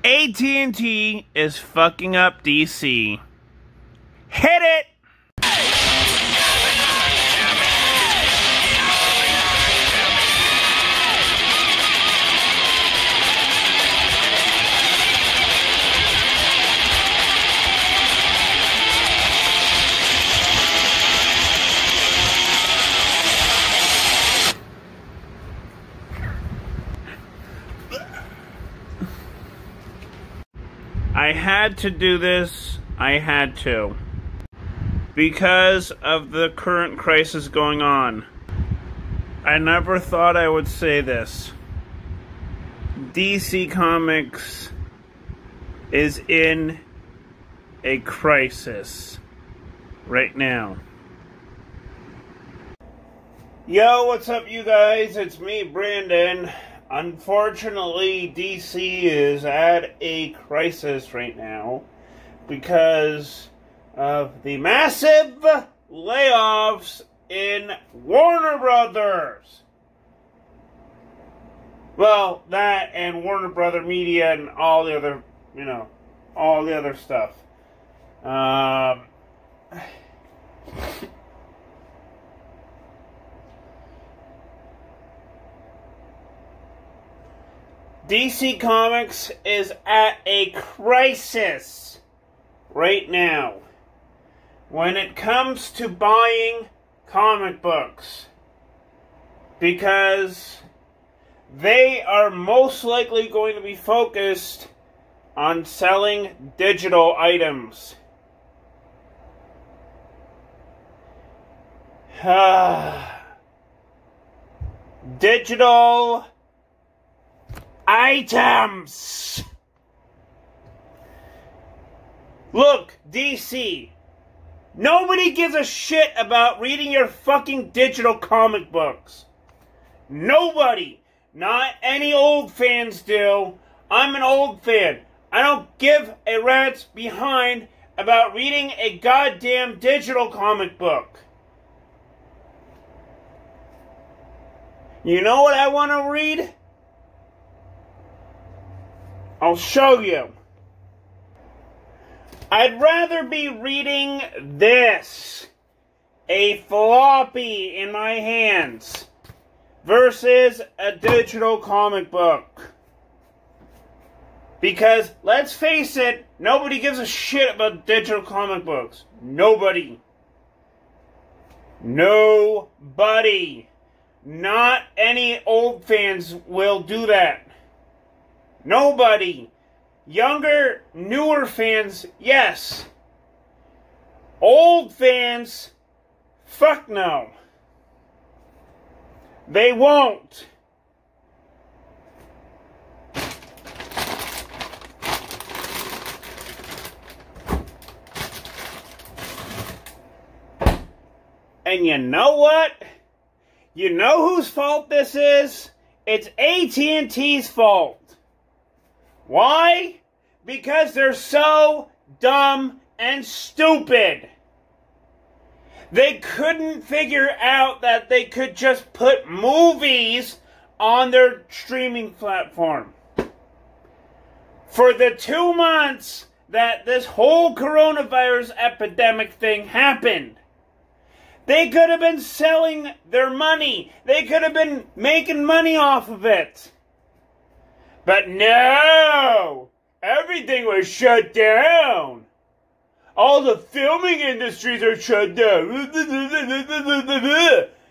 AT&T is fucking up DC. Hit it! I had to do this. I had to. Because of the current crisis going on. I never thought I would say this. DC Comics is in a crisis right now. Yo, what's up, you guys? It's me, Brandon. Unfortunately, DC is at a crisis right now because of the massive layoffs in Warner Brothers. Well, that and WarnerMedia and all the other, all the other stuff. DC Comics is at a crisis right now when it comes to buying comic books, because they are most likely going to be focused on selling digital items. Digital items. Look, DC, nobody gives a shit about reading your fucking digital comic books. Nobody. Not any old fans do. I'm an old fan. I don't give a rat's behind about reading a goddamn digital comic book. You know what I want to read? I'll show you. I'd rather be reading this, a floppy in my hands, versus a digital comic book. Because, let's face it, nobody gives a shit about digital comic books. Nobody. Nobody. Not any old fans will do that. Nobody. Younger, newer fans, yes. Old fans, fuck no. They won't. And you know what? You know whose fault this is? It's AT&T's fault. Why? Because they're so dumb and stupid. They couldn't figure out that they could just put movies on their streaming platform. For the 2 months that this whole coronavirus epidemic thing happened, they could have been selling their money. They could have been making money off of it. But no! Everything was shut down. All the filming industries are shut down.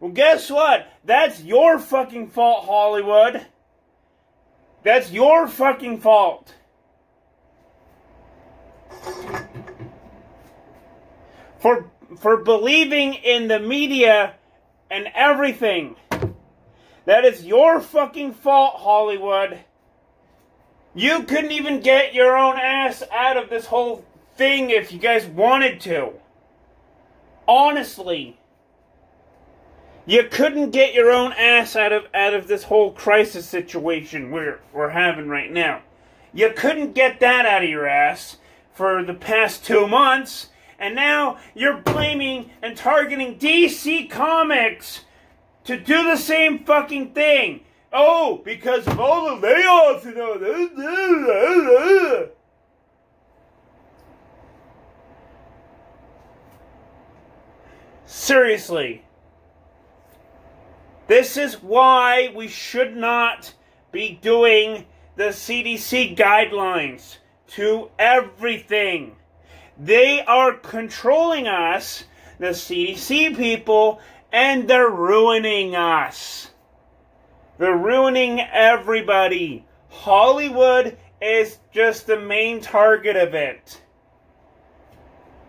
Well, guess what? That's your fucking fault, Hollywood. That's your fucking fault. For believing in the media and everything. That is your fucking fault, Hollywood. You couldn't even get your own ass out of this whole thing if you guys wanted to. Honestly. You couldn't get your own ass out of this whole crisis situation we're having right now. You couldn't get that out of your ass for the past 2 months. And now you're blaming and targeting DC Comics to do the same fucking thing. Oh, because of all the layoffs and all that. Seriously. This is why we should not be doing the CDC guidelines to everything. They are controlling us, the CDC people, and they're ruining us. They're ruining everybody. Hollywood is just the main target of it.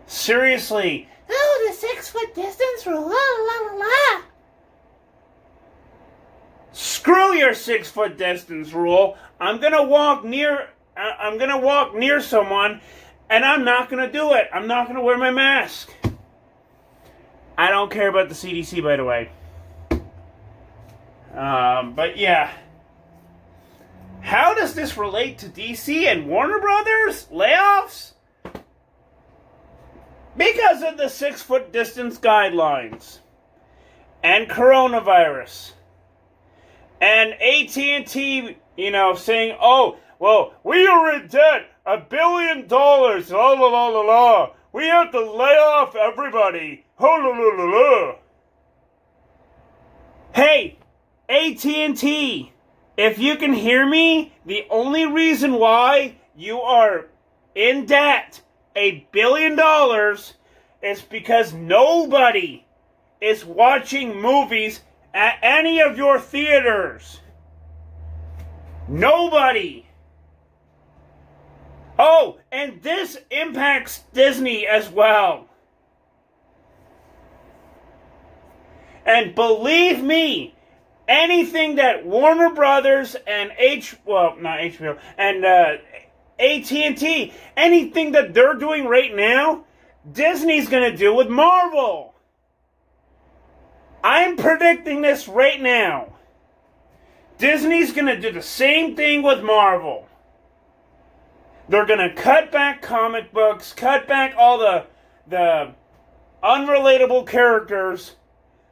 Seriously. Oh, the 6-foot distance rule. La la la la. Screw your 6-foot distance rule. I'm gonna walk near someone, and I'm not gonna do it. I'm not gonna wear my mask. I don't care about the CDC, by the way. But yeah. How does this relate to DC and Warner Brothers layoffs? Because of the 6-foot distance guidelines and coronavirus and AT&T, saying, "Oh, well, we are in debt, $1 billion, la la la la la. We have to lay off everybody, la la la la la." Hey, AT&T, if you can hear me, the only reason why you are in debt $1 billion is because nobody is watching movies at any of your theaters. Nobody. Oh, and this impacts Disney as well. And believe me, anything that Warner Brothers and AT&T, anything that they're doing right now, Disney's going to do with Marvel. I'm predicting this right now. Disney's going to do the same thing with Marvel. They're going to cut back comic books, cut back all the unrelatable characters.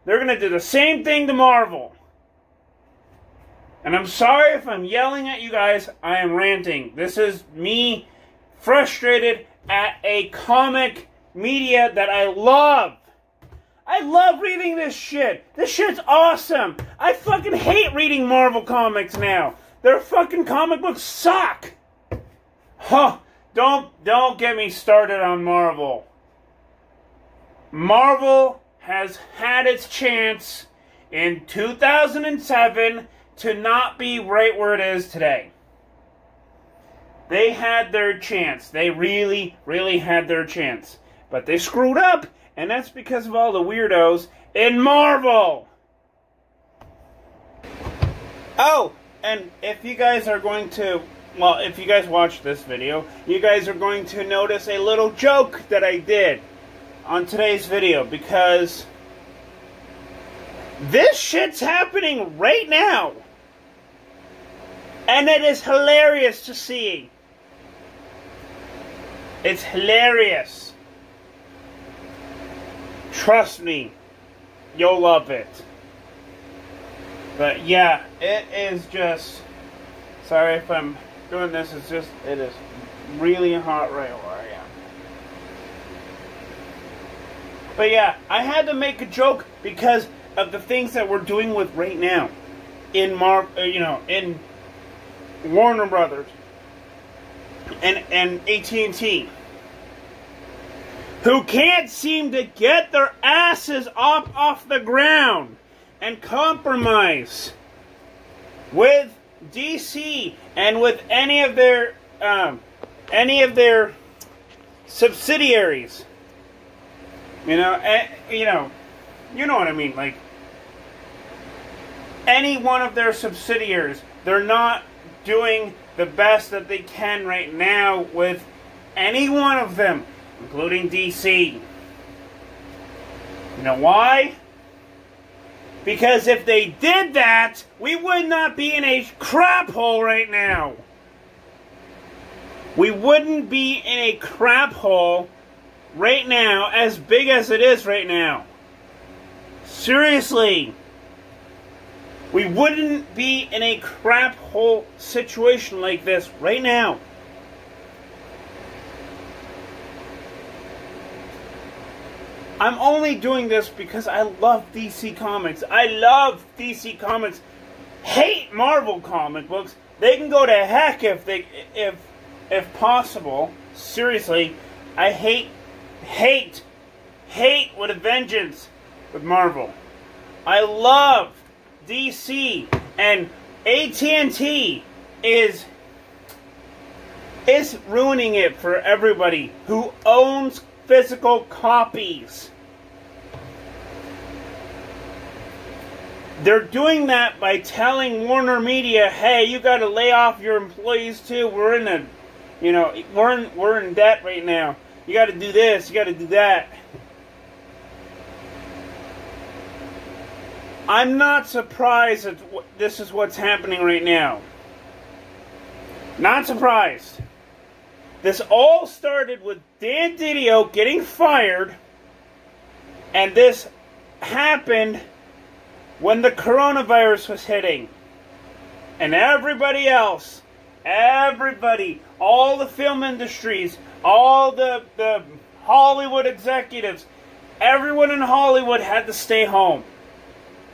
They're going to do the same thing to Marvel. And I'm sorry if I'm yelling at you guys. I am ranting. This is me frustrated at a comic media that I love. I love reading this shit. This shit's awesome. I fucking hate reading Marvel comics now. Their fucking comic books suck. Huh. Don't get me started on Marvel. Marvel has had its chance in 2007 to not be right where it is today. They had their chance. They really, really had their chance. But they screwed up, and that's because of all the weirdos in Marvel. Oh, and if you guys are going to, well, if you guys watch this video, you guys are going to notice a little joke that I did on today's video, because this shit's happening right now. And it is hilarious to see. It's hilarious. Trust me, you'll love it. But yeah, it is just, sorry if I'm doing this, it is really hot right where I am. But yeah, I had to make a joke because of the things that we're doing with right now in in Warner Brothers and AT&T, who can't seem to get their asses up off the ground and compromise with DC and with any of their subsidiaries. You know what I mean. Like, any one of their subsidiaries, they're not doing the best that they can right now with any one of them, including DC. You know why? Because if they did that, we would not be in a crap hole right now. We wouldn't be in a crap hole right now as big as it is right now. Seriously. We wouldn't be in a crap hole situation like this right now. I'm only doing this because I love DC Comics. I love DC Comics. Hate Marvel comic books. They can go to heck if possible. Seriously, I hate with a vengeance with Marvel. I love DC, and AT&T is ruining it for everybody who owns physical copies. They're doing that by telling WarnerMedia, "Hey, you got to lay off your employees too. We're in a, we're in debt right now. You got to do this. You got to do that." I'm not surprised that this is what's happening right now. Not surprised. This all started with Dan Didio getting fired, and this happened when the coronavirus was hitting. And everybody else, all the film industries, all the Hollywood executives, everyone in Hollywood had to stay home.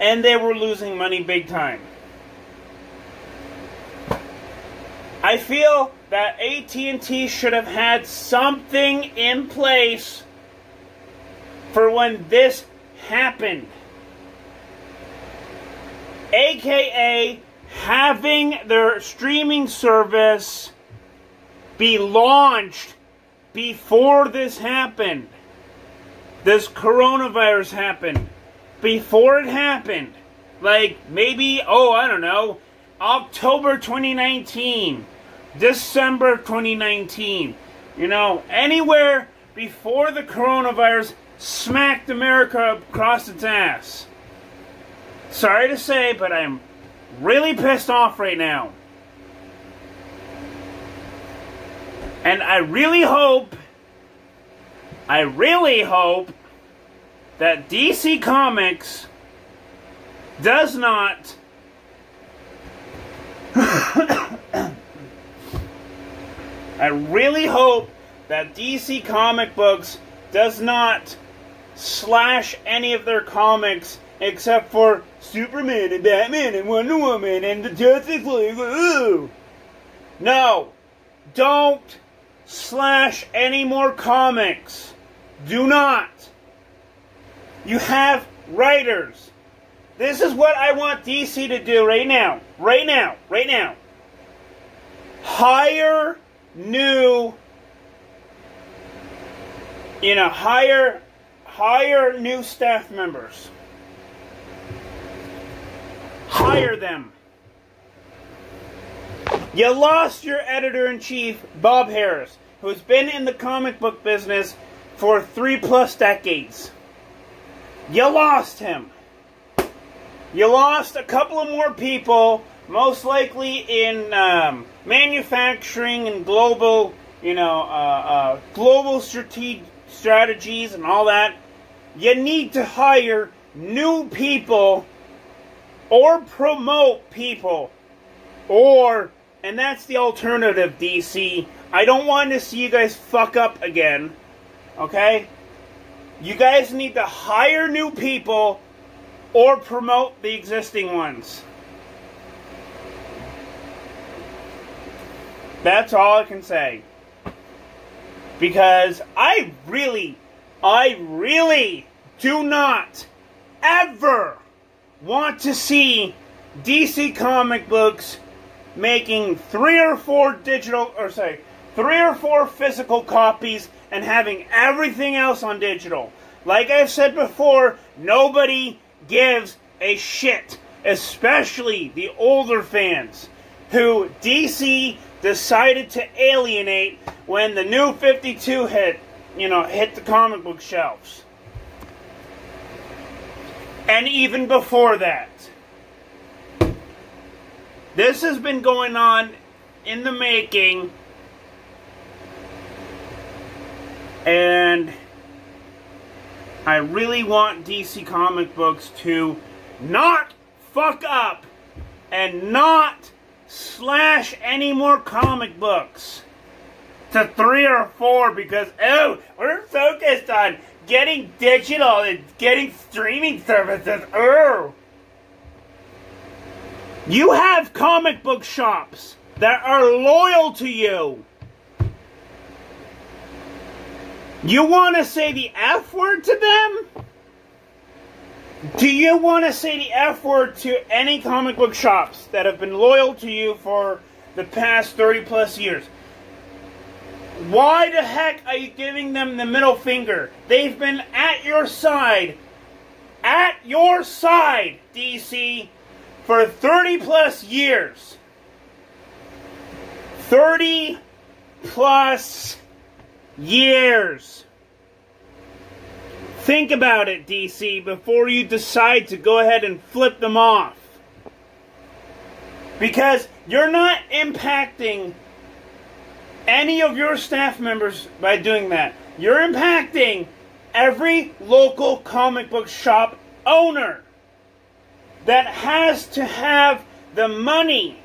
And they were losing money big time. I feel that AT&T should have had something in place for when this happened. AKA having their streaming service be launched before this happened. This coronavirus happened. Before it happened. Like maybe, I don't know, October 2019. December 2019. Anywhere before the coronavirus smacked America across its ass. Sorry to say, but I'm really pissed off right now. And I really hope that DC Comics does not I really hope that DC Comic Books does not slash any of their comics except for Superman and Batman and Wonder Woman and the Justice League. Ooh. No. Don't slash any more comics. Do not. You have writers. This is what I want DC to do right now. Right now. Right now. Hire new, hire new staff members. Hire them. You lost your editor-in-chief, Bob Harris, who's been in the comic book business for 3+ decades. You lost him. You lost a couple of more people, most likely in manufacturing and global, global strategies and all that. You need to hire new people or promote people, and that's the alternative, DC. I don't want to see you guys fuck up again, okay? You guys need to hire new people or promote the existing ones. That's all I can say. Because I really do not ever want to see DC Comic Books making 3 or 4 physical copies and having everything else on digital. Like I've said before, nobody gives a shit, especially the older fans who DC decided to alienate when the new 52 hit the comic book shelves. And even before that. This has been going on in the making, and I really want DC Comic Books to not fuck up and not slash any more comic books to 3 or 4 because, we're focused on getting digital and getting streaming services. Ugh. You have comic book shops that are loyal to you. You want to say the F word to them? Do you want to say the F word to any comic book shops that have been loyal to you for the past 30 plus years? Why the heck are you giving them the middle finger? They've been at your side, DC, for 30 plus years. 30 plus years. Think about it, DC, before you decide to go ahead and flip them off. Because you're not impacting any of your staff members by doing that. You're impacting every local comic book shop owner that has to have the money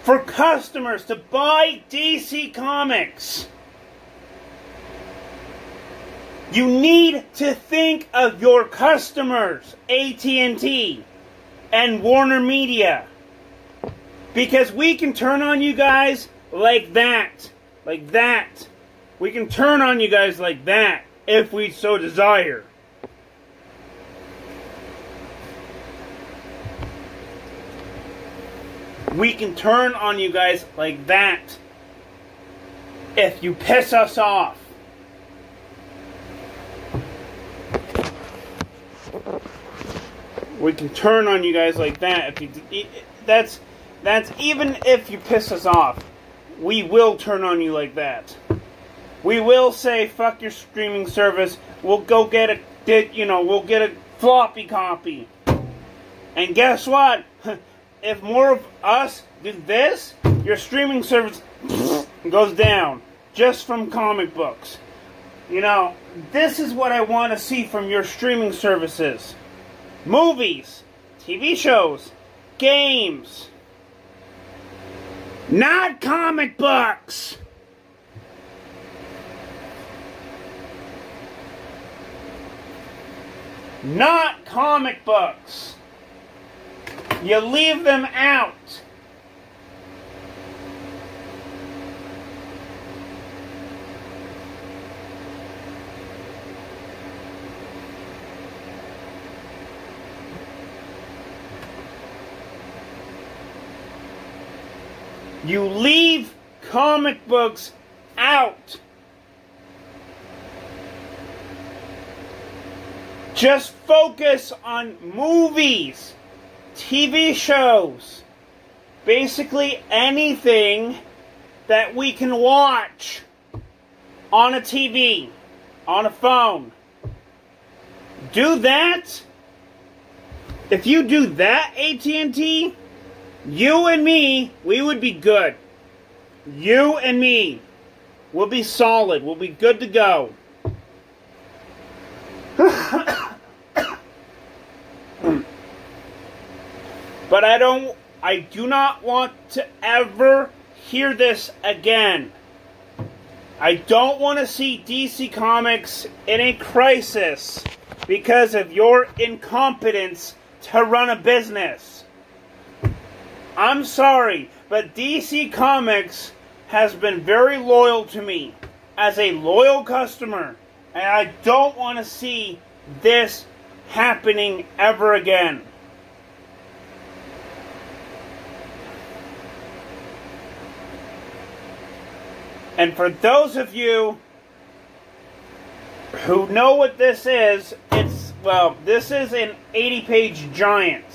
for customers to buy DC Comics. You need to think of your customers, AT&T and WarnerMedia, because we can turn on you guys like that. Like that. We can turn on you guys like that if we so desire. We can turn on you guys like that if you piss us off. We can turn on you guys like that. If you, that's even if you piss us off. We will turn on you like that. We will say, fuck your streaming service. We'll go get we'll get a floppy copy. And guess what? If more of us do this, your streaming service goes down. Just from comic books. You know, this is what I want to see from your streaming services. Movies, TV shows, games. Not comic books! Not comic books! You leave them out! You leave comic books out. Just focus on movies, TV shows, basically anything that we can watch on a TV, on a phone. Do that. If you do that, AT&T, you and me, we would be good. You and me. We'll be solid. We'll be good to go. But I do not want to ever hear this again. I don't want to see DC Comics in a crisis because of your incompetence to run a business. I'm sorry, but DC Comics has been very loyal to me as a loyal customer, and I don't want to see this happening ever again. And for those of you who know what this is, this is an 80-page giant.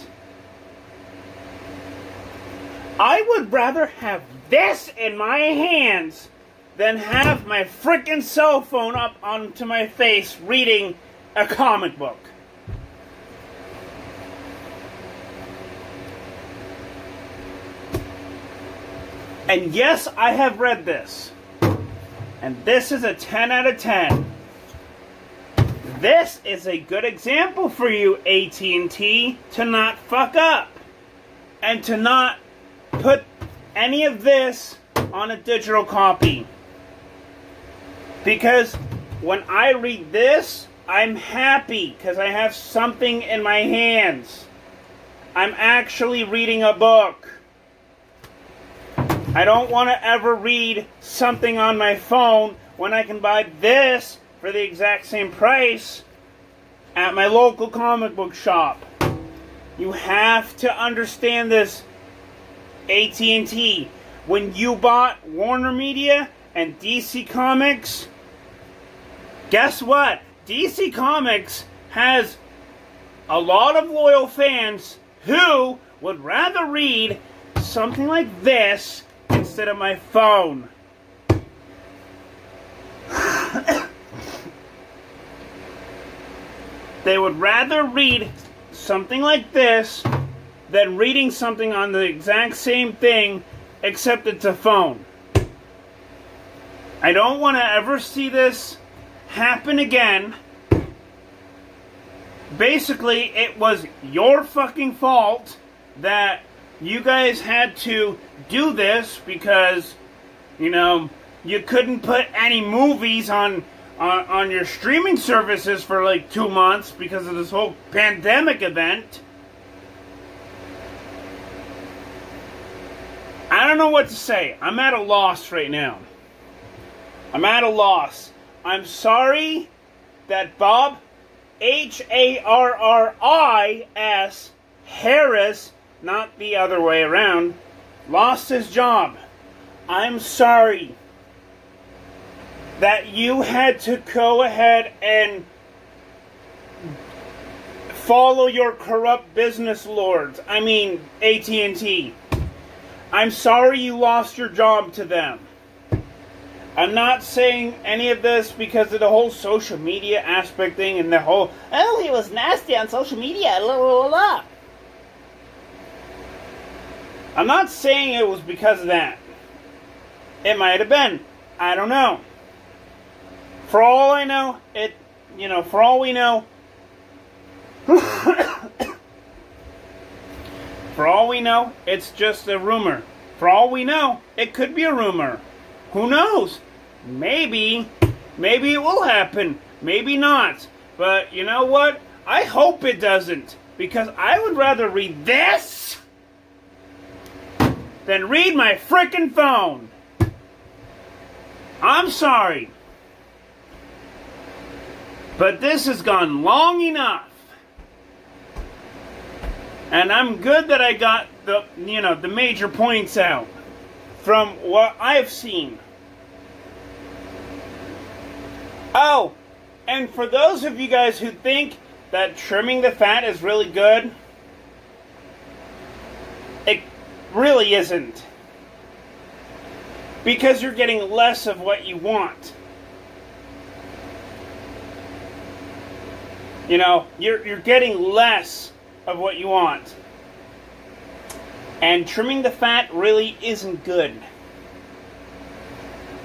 I would rather have this in my hands than have my frickin' cell phone up onto my face reading a comic book. And yes, I have read this. And this is a 10 out of 10. This is a good example for you, AT&T, to not fuck up. And to not put any of this on a digital copy. Because when I read this, I'm happy because I have something in my hands. I'm actually reading a book. I don't want to ever read something on my phone when I can buy this for the exact same price at my local comic book shop. You have to understand this, AT&T. When you bought WarnerMedia and DC Comics, guess what? DC Comics has a lot of loyal fans who would rather read something like this instead of my phone. They would rather read something like this than reading something on the exact same thing, except it's a phone. I don't want to ever see this happen again. Basically, it was your fucking fault that you guys had to do this because, you know, you couldn't put any movies on your streaming services for like 2 months because of this whole pandemic event. I don't know what to say. I'm at a loss right now. I'm at a loss. I'm sorry that Bob, Harris, Harris, not the other way around, lost his job. I'm sorry that you had to go ahead and follow your corrupt business lords. I mean, AT&T. I'm sorry you lost your job to them. I'm not saying any of this because of the whole social media aspect thing and the whole, oh, he was nasty on social media, la la la. I'm not saying it was because of that. It might have been. I don't know. For all I know, for all we know, for all we know, it's just a rumor. For all we know, it could be a rumor. Who knows? Maybe it will happen. Maybe not. But you know what? I hope it doesn't. Because I would rather read this than read my frickin' phone. I'm sorry. But this has gone long enough. And I'm good that I got the major points out from what I've seen. Oh, and for those of you guys who think that trimming the fat is really good, it really isn't. Because you're getting less of what you want. You know, you're getting less of what you want. And trimming the fat really isn't good.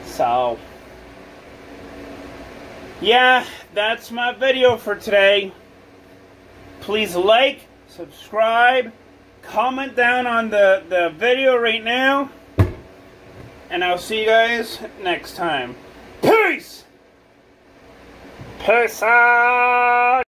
So, yeah, that's my video for today. Please like, subscribe, comment down on the video right now. And I'll see you guys next time. Peace! Peace out!